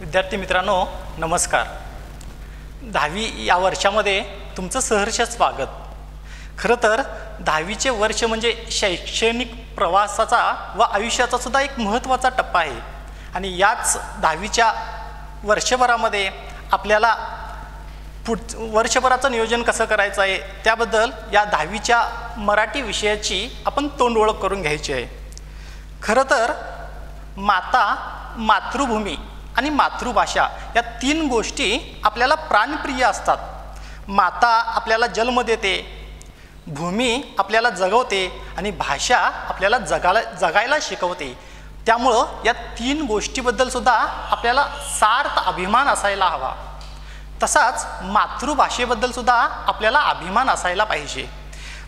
विद्यार्थी मित्रांनो नमस्कार। 10वी या वर्षामध्ये तुमचं सहर्ष स्वागत। खरं तर 10वीचे वर्ष म्हणजे शैक्षणिक प्रवासाचा व आयुष्याचा सुद्धा एक महत्त्वाचा टप्पा आहे आणि याच 10वीच्या वर्षभरामध्ये आपल्याला वर्षभराचं नियोजन कसं करायचं आहे त्याबद्दल या 10वीच्या मराठी विषयाची आपण तोंड ओळख करून घ्यायची आहे। खरं तर मातृभूमी आणि मातृभाषा या तीन गोष्टी आपल्याला प्राणप्रिय असतात। माता आपल्याला जन्म देते, भूमी आपल्याला जगवते आणि भाषा आपल्याला जगायला शिकवते। त्यामुळं या तीन गोष्टीबद्दल सुद्धा आपल्याला सार्थ अभिमान असायला हवा। तसाच मातृभाषेबद्दल सुद्धा आपल्याला अभिमान असायला पाहिजे।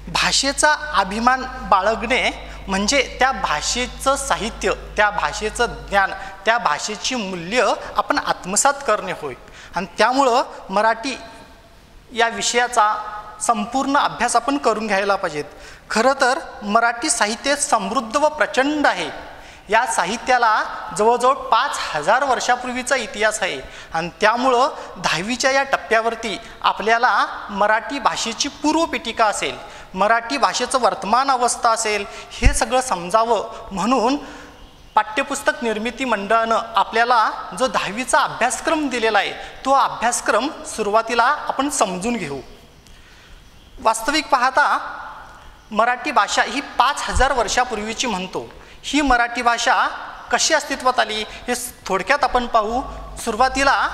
भाषेचा अभिमान बाळगणे म्हणजे त्या भाषेचं साहित्य, त्या भाषेचं ज्ञान, त्या भाषेची मूल्य आपण आत्मसात करणे होय। आणि त्यामुळं मराठी या विषयाचा संपूर्ण अभ्यास आपण करून घ्यायला पाहिजेत। खरं तर मराठी साहित्य समृद्ध व प्रचंड आहे। या साहित्याला जवळजवळ 5000 वर्षापूर्वीचा इतिहास आहे आणि त्यामुळं 10वीच्या या टप्प्यावरती आपल्याला मराठी भाषेची पूर्वपीठिका असेल, मराठी भाषेचं वर्तमान अवस्था असेल, हे सगळं समजावं म्हणून पाठ्यपुस्तक निर्मिती मंडळानं आपल्याला जो 10वीचा अभ्यासक्रम दिलेला आहे तो अभ्यासक्रम सुरुवातीला आपण समजून घेऊ। वास्तविक पाहता मराठी भाषा ही 5000 वर्षापूर्वीची म्हणतो। ही मराठी भाषा कशी अस्तित्वात आली हे थोडक्यात आपण पाहू। सुरुवातीला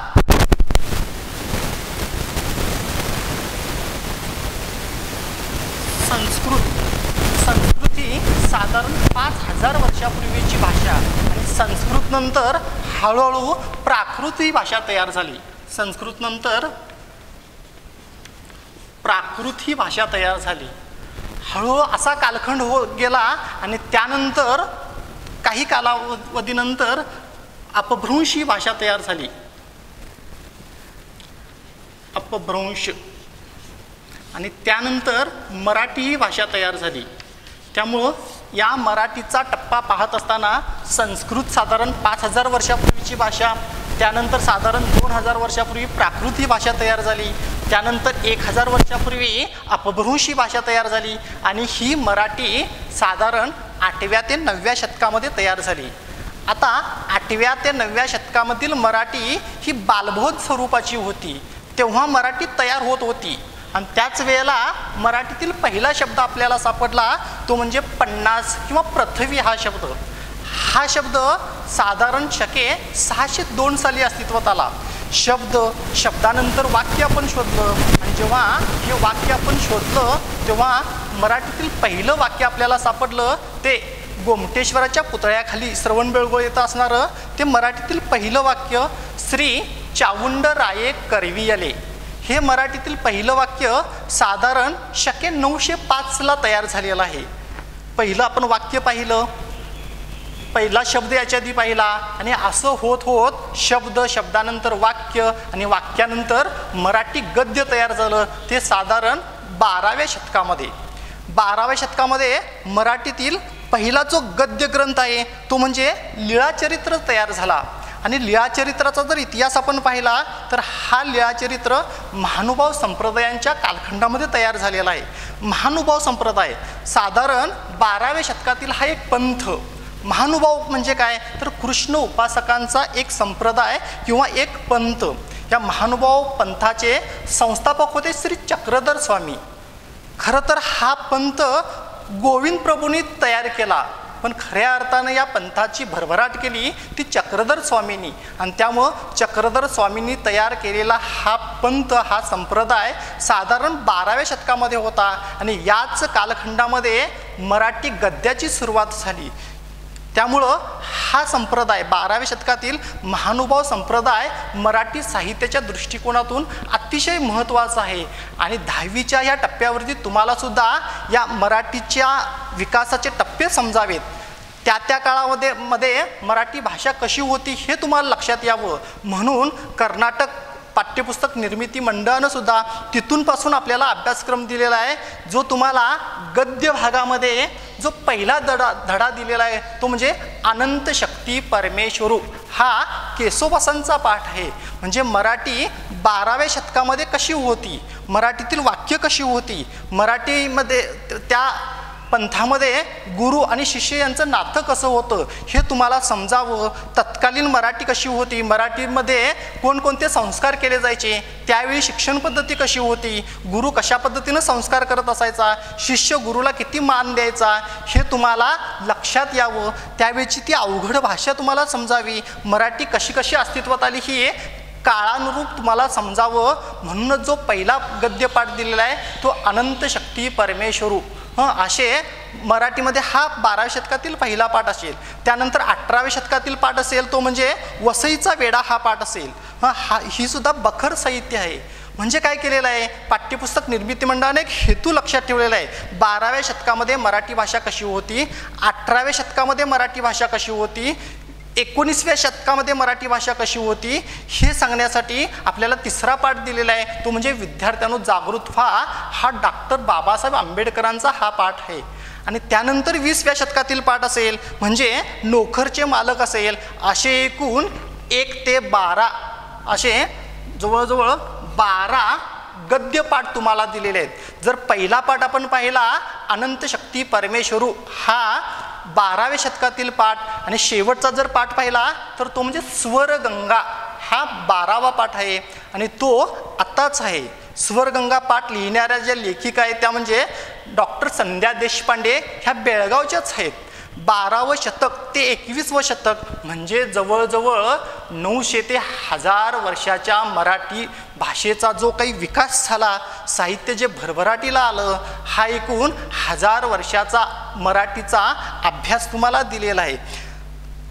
संस्कृत ही साधारण 5000 वर्षापूर्वीची भाषा आणि संस्कृत नंतर हळूहळू प्राकृत ही भाषा तयार झाली। संस्कृत नंतर प्राकृत ही भाषा तयार झाली। हळूहळू असा कालखंड होत गेला आणि त्यानंतर काही कालावधीनंतर अपभ्रंश ही भाषा तयार झाली। अपभ्रंश आणि त्यानंतर मराठी ही भाषा तयार झाली। त्यामुळं या मराठीचा टप्पा पाहत असताना संस्कृत साधारण 5000 वर्षापूर्वीची भाषा, त्यानंतर साधारण 2000 वर्षापूर्वी प्राकृत ही भाषा तयार झाली, त्यानंतर 1000 वर्षापूर्वी अपभ्रंश ही भाषा तयार झाली आणि ही मराठी साधारण 8व्या ते 9व्या शतकामध्ये तयार झाली। आता 8व्या ते 9व्या शतकामधील मराठी ही बालबोध स्वरूपाची होती, तेव्हा मराठी तयार होत होती आणि त्याच वेळेला मराठीतील पहिला शब्द आपल्याला सापडला तो म्हणजे 50 किंवा पृथ्वी हा शब्द। हा शब्द साधारण शके 602 साली अस्तित्वात आला। शब्दानंतर वाक्य आपण शोधलं आणि जेव्हा हे वाक्य आपण शोधलं तेव्हा मराठीतील पहिलं वाक्य आपल्याला सापडलं ते गोमटेश्वराच्या पुतळ्याखाली श्रवणबेळगोळ येतं असणारं ते मराठीतील पहिलं वाक्य श्री चावुंडराये करवियले। हे मराठीतील पहिलं वाक्य साधारण शके 905ला तयार झालेलं आहे। पहिलं आपण वाक्य पाहिलं, पहिला शब्द याच्या आधी पाहिला आणि असं होत होत शब्दानंतर वाक्य आणि वाक्यानंतर मराठी गद्य तयार झालं। ते साधारण 12व्या शतकामध्ये। 12व्या शतकामध्ये मराठीतील पहिला जो गद्य ग्रंथ आहे तो म्हणजे लीळाचरित्र तयार झाला आणि लीळाचरित्राचा जर इतिहास आपण पाहिला तर हा लीळाचरित्र महानुभाव संप्रदायांच्या कालखंडामध्ये तयार झालेला आहे। महानुभाव संप्रदाय साधारण 12व्या शतकातील हा एक पंथ। महानुभाव म्हणजे काय तर कृष्ण उपासकांचा एक संप्रदाय किंवा एक पंथ। या महानुभाव पंथाचे संस्थापक होते श्री चक्रधर स्वामी। खरं तर हा पंथ गोविंद प्रभूंनी तयार केला, पण खऱ्या अर्थानं या पंथाची भरभराट केली ती चक्रधर स्वामींनी आणि त्यामुळं चक्रधर स्वामींनी तयार केलेला हा पंथ हा संप्रदाय साधारण 12व्या शतकामध्ये होता आणि याच कालखंडामध्ये मराठी गद्याची सुरुवात झाली। त्यामुळं हा संप्रदाय 12व्या शतकातील महानुभाव संप्रदाय मराठी साहित्याच्या दृष्टिकोनातून अतिशय महत्त्वाचा आहे आणि 10वीच्या या टप्प्यावरती तुम्हाला सुद्धा या मराठीच्या विकासाचे टप्पे समजावेत। त्या काळामध्ये मराठी भाषा कशी होती हे तुम्हाला लक्षात यावं म्हणून कर्नाटक पाठ्यपुस्तक निर्मिती मंडळानं सुद्धा तिथूनपासून आपल्याला अभ्यासक्रम दिलेला आहे, जो तुम्हाला गद्य भागामध्ये जो पहिला धडा दिलेला आहे तो म्हणजे अनंत शक्ती परमेश्वरू हा केशवपासांचा पाठ आहे. म्हणजे मराठी 12व्या शतकामध्ये कशी होती, मराठीतील वाक्य कशी होती, मराठीमध्ये त्या पंथामध्ये गुरु आणि शिष्य यांचं नातं कसं होतं हे तुम्हाला समजावं. तत्कालीन मराठी कशी होती, मराठीमध्ये कोणकोणते संस्कार केले जायचे, त्यावेळी शिक्षण पद्धती कशी होती, गुरु कशा पद्धतीनं संस्कार करत असायचा, शिष्य गुरुला किती मान द्यायचा हे तुम्हाला लक्षात यावं. त्यावेळची ती अवघड भाषा तुम्हाला समजावी, मराठी कशी कशी अस्तित्वात आली ही काळानुरूप तुम्हाला समजावं. म्हणूनच जो पहिला गद्यपाठ दिलेला आहे तो अनंत शक्ती परमेश्वरू असे मराठीमध्ये हा 12व्या शतकातील पहिला पाठ असेल. त्यानंतर 18व्या शतकातील पाठ असेल तो म्हणजे वसईचा वेडा हा पाठ असेल. ही सुद्धा बखर साहित्य आहे. म्हणजे काय केलेलं आहे, पाठ्यपुस्तक निर्मिती मंडळाने एक हेतू लक्षात ठेवलेला आहे. 12व्या शतकामध्ये मराठी भाषा कशी होती, 18व्या शतकामध्ये मराठी भाषा कशी होती, 19व्या शतकामध्ये मराठी भाषा कशी होती हे सांगण्यासाठी आपल्याला तिसरा पाठ दिलेला आहे, तो म्हणजे विद्यार्थ्यांनो जागृत व्हा हा डॉक्टर बाबासाहेब आंबेडकरांचा हा पाठ आहे. आणि त्यानंतर 20व्या शतकातील पाठ असेल म्हणजे नोकरचे मालक असेल. असे एकूण 1 ते 12 असे जवळजवळ 12 गद्यपाठ तुम्हाला दिलेले आहेत. जर पहिला पाठ आपण पाहिला अनंत शक्ती परमेश्वरू हा 12व्या शतकातील पाठ आणि शेवटचा जर पाठ पाहिला तर तो म्हणजे स्वरगंगा हा 12वा पाठ आहे आणि तो आत्ताच आहे. स्वरगंगा पाठ लिहिणाऱ्या ज्या लेखिका आहेत त्या म्हणजे डॉक्टर संध्या देशपांडे ह्या बेळगावच्याच आहेत. 12वं शतक ते 21वं शतक म्हणजे जवळजवळ 900 ते 1000 वर्षाच्या मराठी भाषेचा जो काही विकास झाला, साहित्य जे भरभराटीला आलं, हा एकूण 1000 वर्षाचा मराठीचा अभ्यास तुम्हाला दिलेला आहे.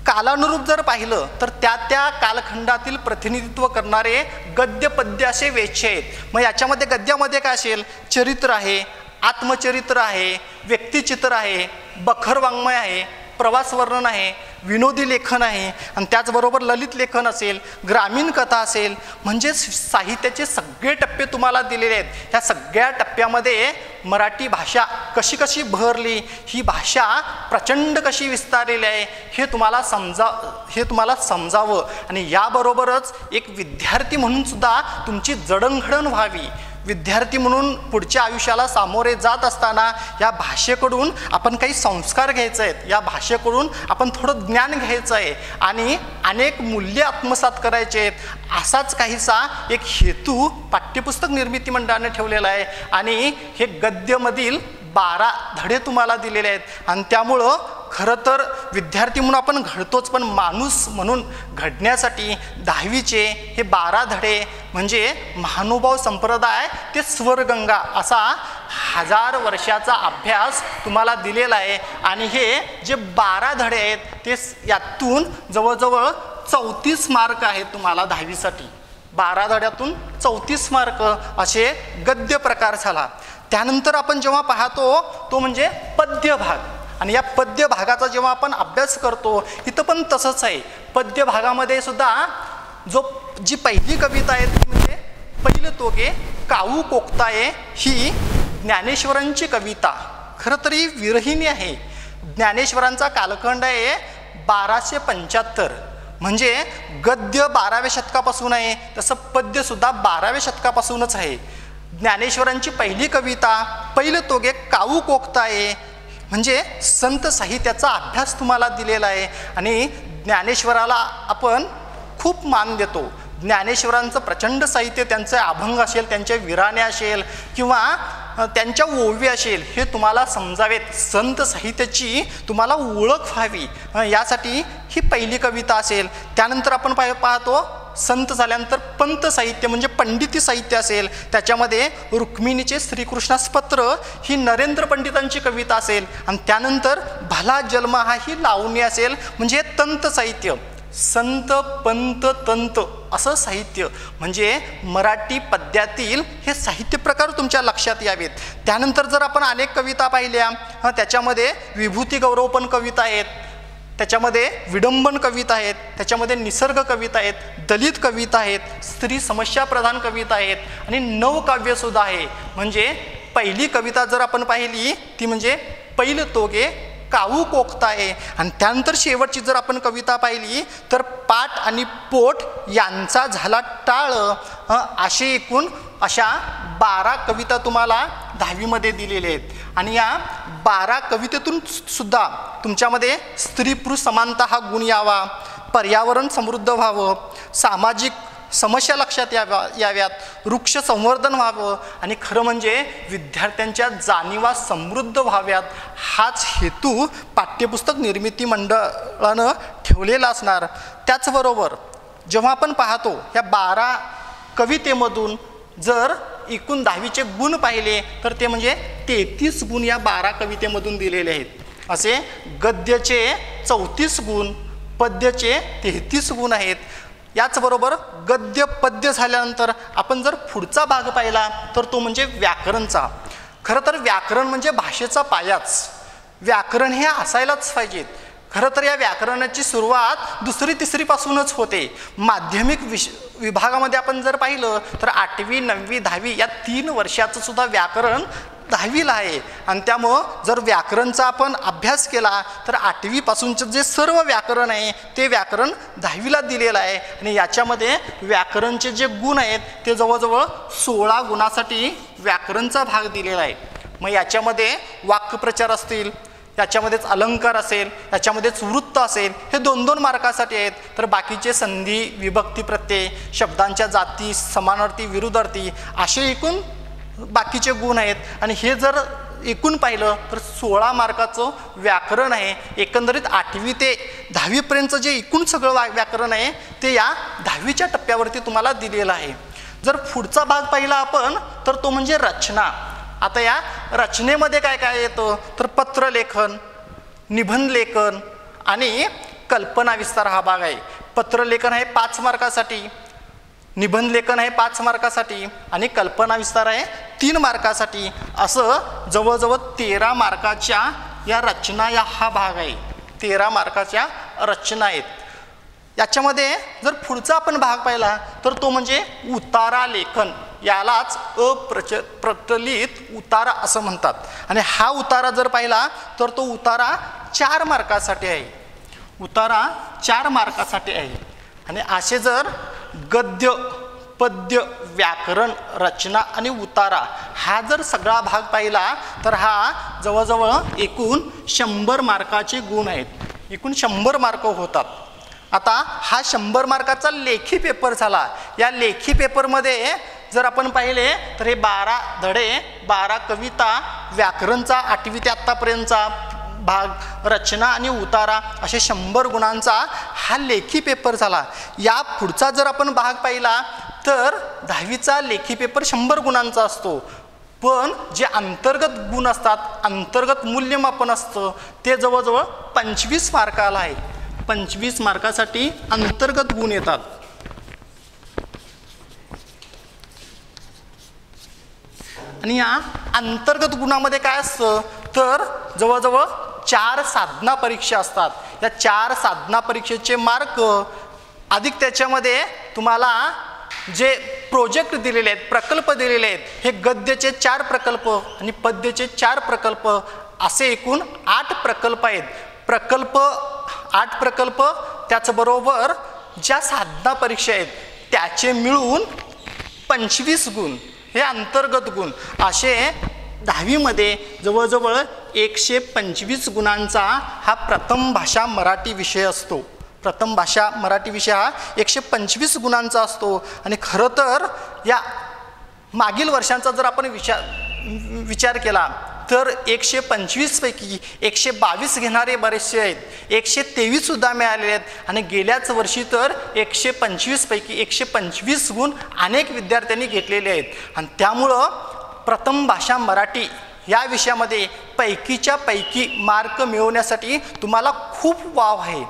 कालानुरूप जर पाहिलं तर त्या कालखंडातील प्रतिनिधित्व करणारे गद्य पद्य असे वेच्य आहेत. मग याच्यामध्ये गद्यामध्ये काय असेल, चरित्र आहे, आत्मचरित्र आहे, व्यक्तिचित्र आहे, बखर वाङ्मय आहे, प्रवास वर्णन आहे, विनोदी लेखन आहे आणि त्याचबरोबर ललित लेखन असेल, ग्रामीण कथा असेल. म्हणजे साहित्याचे सगळे टप्पे तुम्हाला दिलेले आहेत. ह्या सगळ्या टप्प्यामध्ये मराठी भाषा कशी कशी बहरली, ही भाषा प्रचंड कशी विस्तारलेली आहे हे तुम्हाला समजावं. आणि याबरोबरच एक विद्यार्थी म्हणून सुद्धा तुमची जडणघडण व्हावी. विद्यार्थी म्हणून पुढच्या आयुष्याला सामोरे जात असताना या भाषेकडून आपण काही संस्कार घ्यायचे आहेत, या भाषेकडून आपण थोडं ज्ञान घ्यायचं आहे आणि अनेक मूल्य आत्मसात करायचे आहेत. असाच काहीसा एक हेतू पाठ्यपुस्तक निर्मिती मंडळाने ठेवलेला आहे आणि हे गद्यमधील 12 धडे तुम्हाला दिलेले आहेत. आणि त्यामुळं खरं तर विद्यार्थी म्हणून आपण घडतोच, पण माणूस म्हणून घडण्यासाठी 10वीचे हे 12 धडे म्हणजे महानुभाव संप्रदाय ते स्वरगंगा असा 1000 वर्षाचा अभ्यास तुम्हाला दिलेला आहे. आणि हे जे 12 धडे आहेत ते यातून जवळजवळ 34 मार्क आहेत तुम्हाला 10वीसाठी. 12 धड्यातून 34 मार्क असे गद्य प्रकार झाला. त्यानंतर आपण जेव्हा पाहतो तो म्हणजे पद्य भाग. आणि या पद्य भागाचा जेव्हा आपण अभ्यास करतो इथं पण तसंच आहे. पद्य भागामध्ये सुद्धा जी पहिली कविता आहे ती म्हणजे पहिले तोगे काऊ कोकताये ही ज्ञानेश्वरांची कविता. खरं तरी विरहिणी आहे. ज्ञानेश्वरांचा कालखंड आहे 1275. म्हणजे गद्य 12व्या शतकापासून आहे, तसं पद्यसुद्धा 12व्या शतकापासूनच आहे. ज्ञानेश्वरांची पहिली कविता पहिले तोगे काऊ कोकताये म्हणजे संत साहित्याचा अभ्यास तुम्हाला दिलेला आहे. आणि ज्ञानेश्वराला आपण खूप मान देतो. ज्ञानेश्वरांचं प्रचंड साहित्य, त्यांचे अभंग असेल, त्यांचे विराणे असेल किंवा त्यांच्या ओवी असेल हे तुम्हाला समजावेत. संत साहित्याची तुम्हाला ओळख व्हावी यासाठी ही पहिली कविता असेल. त्यानंतर आपण पाहतो संत झाल्यानंतर पंत साहित्य म्हणजे पंडिती साहित्य असेल. त्याच्यामध्ये रुक्मिणीचे श्रीकृष्णास पत्र ही नरेंद्र पंडितांची कविता असेल. आणि त्यानंतर भला जन्म हा ही लावणी असेल. म्हणजे तंत साहित्य, संत पंत तंत असं साहित्य. म्हणजे मराठी पद्यातील हे साहित्य प्रकार तुमच्या लक्षात यावेत. त्यानंतर जर आपण अनेक कविता पाहिल्या त्याच्यामध्ये विभूती गौरव पण कविता आहेत, त्याच्यामध्ये विडंबन कविता आहेत, त्याच्यामध्ये निसर्ग कविता आहेत, दलित कविता आहेत, स्त्री समस्या प्रधान कविता आहेत आणि नवकाव्यसुद्धा आहे. म्हणजे पहिली कविता जर आपण पाहिली ती म्हणजे पैल तोगे काऊ कोकता आहे. आणि त्यानंतर शेवटची जर आपण कविता पाहिली तर पाठ आणि पोट यांचा झाला टाळ. असे एकूण अशा 12 कविता तुम्हाला 10वीमध्ये दिलेल्या आहेत. आणि या 12 कवितेतून सुद्धा तुमच्यामध्ये स्त्री पुरुष समानता हा गुण यावा, पर्यावरण समृद्ध व्हावं, सामाजिक समस्या लक्षात याव्यात, वृक्ष संवर्धन व्हावं आणि खरं म्हणजे विद्यार्थ्यांच्या जाणीवा समृद्ध व्हाव्यात, हाच हेतू पाठ्यपुस्तक निर्मिती मंडळानं ठेवलेला असणार. त्याचबरोबर जेव्हा आपण पाहतो या 12 कवितेमधून जर एकूण 10वीचे गुण पाहिले तर ते म्हणजे 33 गुण या 12 कवितेमधून दिलेले आहेत. असे गद्याचे 34 गुण, पद्याचे 33 गुण आहेत. याचबरोबर गद्य पद्य झाल्यानंतर आपण जर पुढचा भाग पाहिला तर तो म्हणजे व्याकरणचा. खरं तर व्याकरण म्हणजे भाषेचा पायाच. व्याकरण हे असायलाच पाहिजेत. खरं तर या व्याकरणाची सुरुवात 2री 3री पासूनच होते. माध्यमिक विभागामध्ये आपण जर पाहिलं तर 8वी 9वी 10वी या 3 वर्षाचं सुद्धा व्याकरण 10वीला आहे. आणि त्यामुळं जर व्याकरणचा आपण अभ्यास केला तर 8वी पासूनचं जे सर्व व्याकरण आहे ते व्याकरण 10वीला दिलेलं आहे. आणि याच्यामध्ये व्याकरणचे जे गुण आहेत ते जवळजवळ 16 गुणासाठी व्याकरणचा भाग दिलेला आहे. मग याच्यामध्ये वाक्यप्रचार असतील, याच्यामध्येच अलंकार असेल, याच्यामध्येच वृत्त असेल, हे 2-2 मार्कासाठी आहेत. तर बाकीचे संधी, विभक्ती, प्रत्यय, शब्दांच्या जाती, समानार्थी, विरुद्धार्थी असे एकूण बाकीचे गुण आहेत. आणि हे जर एकूण पाहिलं तर 16 मार्काचं व्याकरण आहे. एकंदरीत 8वी ते 10वीपर्यंतचं जे एकूण सगळं व्याकरण आहे ते या 10वीच्या टप्प्यावरती तुम्हाला दिलेलं आहे. जर पुढचा भाग पाहिला आपण तर तो म्हणजे रचना. आता या रचनेमध्ये काय काय येतं तर पत्रलेखन, निबंधलेखन आणि कल्पना विस्तार हा भाग आहे. पत्रलेखन आहे 5 मार्कासाठी, निबंधलेखन आहे 5 मार्कासाठी आणि कल्पना विस्तार आहे 3 मार्कासाठी. असं जवळजवळ 13 मार्काच्या या रचना या हा भाग आहे. 13 मार्काच्या रचना आहेत. याच्यामध्ये जर पुढचा आपण भाग पाहिला तर तो म्हणजे उतारा लेखन. यालाच प्रचलित उतारा असं म्हणतात. आणि हा उतारा जर पाहिला तर तो उतारा 4 मार्कासाठी आहे. उतारा 4 मार्कासाठी आहे. आणि असे जर गद्य, पद्य, व्याकरण, रचना आणि उतारा हा जर सगळा भाग पाहिला तर हा जवळजवळ एकूण 100 मार्काचे गुण आहेत. एकूण 100 मार्क होतात. आता हा 100 मार्काचा लेखी पेपर झाला. या लेखी पेपरमध्ये जर आपण पाहिले तर हे 12 धडे, 12 कविता, व्याकरणचा 8वी ते आत्तापर्यंतचा भाग, रचना आणि उतारा असे 100 गुणांचा हा लेखी पेपर झाला. या पुढचा जर आपण भाग पाहिला तर 10वीचा लेखी पेपर 100 गुणांचा असतो. पण जे अंतर्गत गुण असतात, अंतर्गत मूल्यमापन असतं ते जवळजवळ 25 मार्काला आहे. 25 मार्कासाठी अंतर्गत गुण येतात. आणि या अंतर्गत गुणामध्ये काय असतं तर जवळजवळ 4 साधना परीक्षा असतात. या 4 साधना परीक्षेचे मार्क अधिक त्याच्यामध्ये तुम्हाला जे प्रोजेक्ट दिलेले आहेत, प्रकल्प दिलेले आहेत, हे गद्याचे 4 प्रकल्प आणि पद्याचे 4 प्रकल्प असे एकूण 8 प्रकल्प आहेत. प्रकल्प 8 प्रकल्प त्याचबरोबर ज्या साधना परीक्षा आहेत त्याचे मिळून 25 गुण हे अंतर्गत गुण. असे 10वीमध्ये जवळजवळ 125 गुणांचा हा प्रथम भाषा मराठी विषय असतो. प्रथम भाषा मराठी विषय हा 125 गुणांचा असतो. आणि खरं तर या मागील वर्षांचा जर आपण विचार केला तर 125 पैकी 122 घेणारे बरेचसे आहेत, 123 सुद्धा मिळालेले आहेत. आणि गेल्याच वर्षी तर 125 पैकी 125 गुण अनेक विद्यार्थ्यांनी घेतलेले आहेत. आणि त्यामुळं प्रथम भाषा मराठी या विषयामध्ये पैकीच्या पैकी मार्क मिळवण्यासाठी तुम्हाला खूप वाव आहे.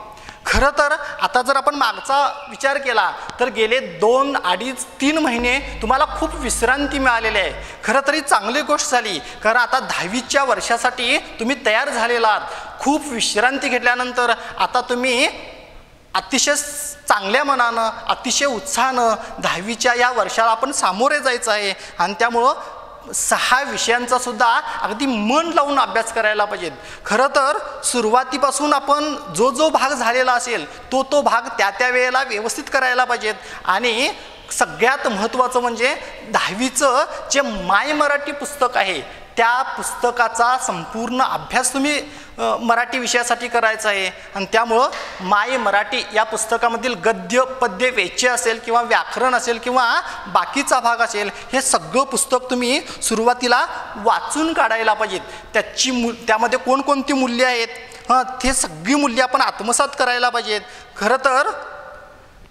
खरं तर आता जर आपण मागचा विचार केला तर गेले 2, 2.5, 3 महिने तुम्हाला खूप विश्रांती मिळालेली आहे. खरं तरी चांगली गोष्ट झाली, कारण आता 10वीच्या वर्षासाठी तुम्ही तयार झालेला आहात. खूप विश्रांती घेतल्यानंतर आता तुम्ही अतिशय चांगल्या मनानं, अतिशय उत्साहानं 10वीच्या या वर्षाला आपण सामोरे जायचं आहे. आणि त्यामुळं 6 विषयांचा सुद्धा अगदी मन लावून अभ्यास करायला पाहिजेत. खरं तर सुरुवातीपासून आपण जो भाग झालेला असेल तो भाग त्या वेळेला व्यवस्थित करायला पाहिजेत. आणि सगळ्यात महत्त्वाचं म्हणजे 10वीचं जे माय मराठी पुस्तक आहे त्या पुस्तकाचा संपूर्ण अभ्यास तुम्ही मराठी विषयासाठी करायचा आहे. आणि त्यामुळं माय मराठी या पुस्तकामधील गद्य, पद्य, वेच्य असेल किंवा व्याकरण असेल किंवा बाकीचा भाग असेल, हे सगळं पुस्तक तुम्ही सुरुवातीला वाचून काढायला पाहिजेत. त्यामध्ये कोणकोणती मूल्य आहेत ते सगळी मूल्य आपण आत्मसात करायला पाहिजेत. खरं तर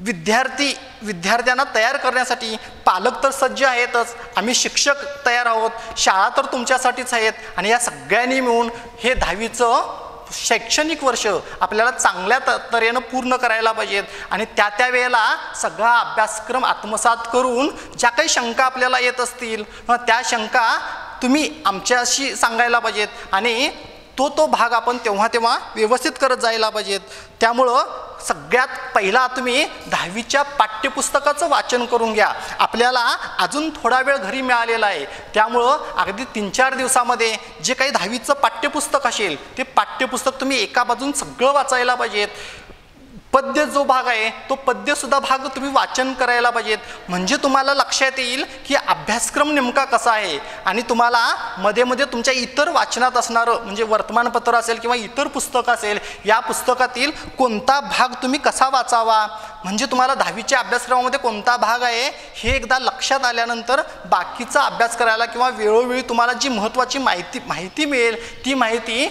विद्यार्थ्यांना तयार करण्यासाठी पालक तर सज्ज आहेतच, आम्ही शिक्षक तयार आहोत, शाळा तर तुमच्यासाठीच आहेत. आणि या सगळ्यांनी मिळून हे 10वीचं शैक्षणिक वर्ष आपल्याला चांगल्या तऱ्हेनं पूर्ण करायला पाहिजेत. आणि त्या वेळेला सगळा अभ्यासक्रम आत्मसात करून ज्या काही शंका आपल्याला येत असतील त्या शंका तुम्ही आमच्याशी सांगायला पाहिजेत. आणि तो भाग आपण तेव्हा व्यवस्थित करत जायला पाहिजेत. त्यामुळं सगळ्यात पहिला तुम्ही 10वीच्या पाठ्यपुस्तकाचं वाचन करून घ्या. आपल्याला अजून थोडा वेळ घरी मिळालेला आहे, त्यामुळं अगदी 3-4 दिवसामध्ये जे काही 10वीचं पाठ्यपुस्तक असेल ते पाठ्यपुस्तक तुम्ही एका बाजून सगळं वाचायला पाहिजेत. पद्य जो भाग आहे तो पद्यसुद्धा भाग तुम्ही वाचन करायला पाहिजेत. म्हणजे तुम्हाला लक्षात येईल की अभ्यासक्रम नेमका कसा आहे. आणि तुम्हाला मध्ये तुमच्या इतर वाचनात असणारं म्हणजे वर्तमानपत्र असेल किंवा इतर पुस्तक असेल, या पुस्तकातील कोणता भाग तुम्ही कसा वाचावा, म्हणजे तुम्हाला 10वीच्या अभ्यासक्रमामध्ये कोणता भाग आहे हे एकदा लक्षात आल्यानंतर बाकीचा अभ्यास करायला किंवा वेळोवेळी तुम्हाला जी महत्त्वाची माहिती मिळेल ती माहिती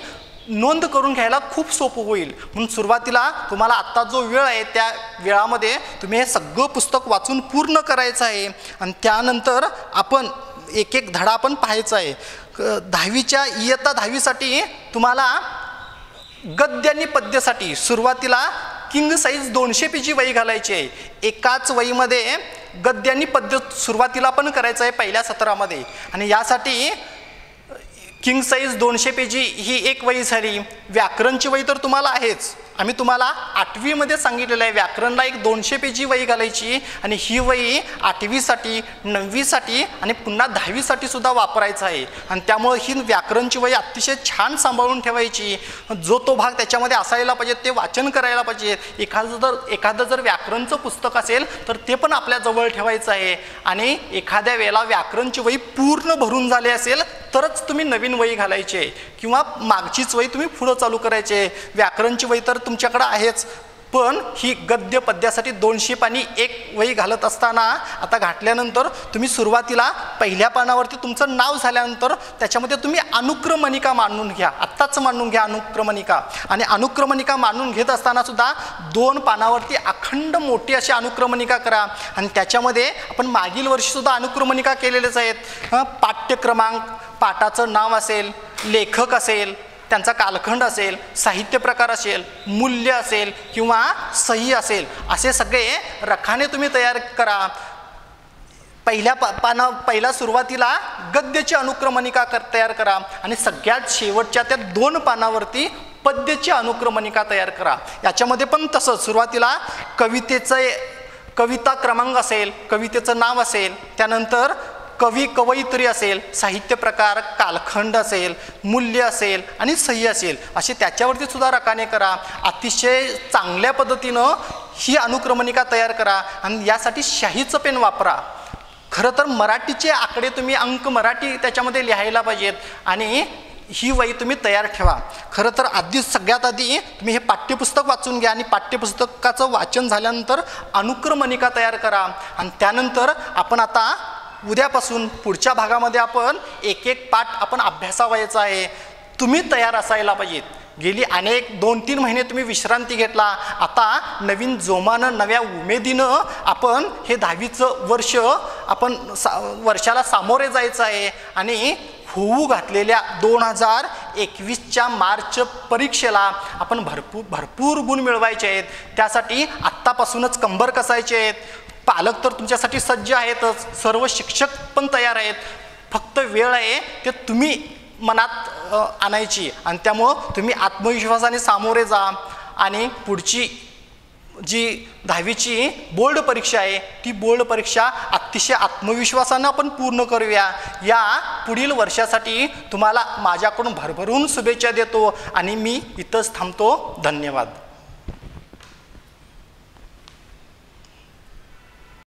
नोंद करून घ्यायला खूप सोपं होईल. म्हणून सुरुवातीला तुम्हाला आत्ता जो वेळ आहे त्या वेळामध्ये तुम्ही हे सगळं पुस्तक वाचून पूर्ण करायचं आहे. आणि त्यानंतर आपण एक धडा आपण पाहायचा आहे. 10वीच्या इयत्ता 10वीसाठी तुम्हाला गद्य आणि पद्यासाठी सुरुवातीला किंग साईज 200 पेजी वही घालायची आहे. एकाच वहीमध्ये गद्य आणि पद्य सुरुवातीला पण करायचं आहे पहिल्या सत्रामध्ये. आणि यासाठी किंग साईज 200 पेजी ही एक वही झाली. व्याकरणची वही तर तुम्हाला आहेच, आम्ही तुम्हाला 8वीमध्ये सांगितलेलं आहे व्याकरणला एक 200 पेजी वही घालायची. आणि ही वही 8वीसाठी, 9वीसाठी आणि पुन्हा 10वीसाठी सुद्धा वापरायचं आहे. आणि त्यामुळं ही व्याकरणची वही अतिशय छान सांभाळून ठेवायची. जो भाग त्याच्यामध्ये असायला पाहिजे ते वाचन करायला पाहिजे. एखादं जर व्याकरणचं पुस्तक असेल तर ते पण आपल्याजवळ ठेवायचं आहे. आणि एखाद्या वेळेला व्याकरणची वही पूर्ण भरून झाली असेल तरच तुम्ही नवीन वही घालायचे किंवा मागचीच वही तुम्ही पुढं चालू करायचे. व्याकरणची वही तर तुमच्याकडे आहेच, पण ही गद्य पद्यासाठी 200 पानी एक वही घालत असताना आता घातल्यानंतर तुम्ही सुरुवातीला पहिल्या पानावरती तुमचं नाव झाल्यानंतर त्याच्यामध्ये तुम्ही अनुक्रमणिका मांडून घ्या. आत्ताच मांडून घ्या अनुक्रमणिका. आणि अनुक्रमणिका मांडून घेत असताना सुद्धा 2 पानावरती अखंड मोठी अशी अनुक्रमणिका करा. आणि त्याच्यामध्ये आपण मागील वर्षी सुद्धा अनुक्रमणिका केलेलेच आहेत. पाठ्यक्रमांक, पाठाचं नाव असेल, लेखक असेल, त्यांचा कालखंड असेल, साहित्य प्रकार असेल, मूल्य असेल किंवा सही असेल, असे सगळे रखाने तुम्ही तयार करा. पहिला सुरुवातीला गद्याची अनुक्रमणिका तयार करा आणि सगळ्यात शेवटच्या त्या 2 पानावरती पद्याची अनुक्रमणिका तयार करा. याच्यामध्ये पण तसंच सुरुवातीला कविता क्रमांक असेल, कवितेचं नाव असेल, त्यानंतर कवयित्री असेल, साहित्य प्रकार, कालखंड असेल, मूल्य असेल आणि सही असेल, असे त्याच्यावरती सुद्धा रकाने करा. अतिशय चांगल्या पद्धतीनं ही अनुक्रमणिका तयार करा. आणि यासाठी शाईचं पेन वापरा. खरं तर मराठीचे आकडे तुम्ही अंक मराठी त्याच्यामध्ये लिहायला पाहिजेत आणि ही वही तुम्ही तयार ठेवा. खरं तर सगळ्यात आधी तुम्ही हे पाठ्यपुस्तक वाचून घ्या आणि पाठ्यपुस्तकाचं वाचन झाल्यानंतर अनुक्रमणिका तयार करा. आणि त्यानंतर आपण आता उद्यापासून पुढच्या भागामध्ये आपण एक पाठ आपण अभ्यासावायचा आहे. तुम्ही तयार असायला पाहिजेत. गेली अनेक 2-3 महिने तुम्ही विश्रांती घेतला, आता नवीन जोमानं नव्या उमेदीनं आपण हे 10वीचं वर्ष वर्षाला सामोरे जायचं आहे. आणि होऊ घातलेल्या 2021 2021च्या मार्च परीक्षेला आपण भरपूर गुण मिळवायचे आहेत. त्यासाठी आत्तापासूनच कंबर कसायचे आहेत. पालक तर तुमच्यासाठी सज्ज आहेतच, सर्व शिक्षक पण तयार आहेत. फक्त वेळ आहे ते तुम्ही मनात आणायची आणि त्यामुळं तुम्ही आत्मविश्वासाने सामोरे जा आणि पुढची जी 10वीची बोर्ड परीक्षा आहे ती बोर्ड परीक्षा अतिशय आत्मविश्वासानं आपण पूर्ण करूया. या पुढील वर्षासाठी तुम्हाला माझ्याकडून भरभरून शुभेच्छा देतो आणि मी इथंच थांबतो. धन्यवाद.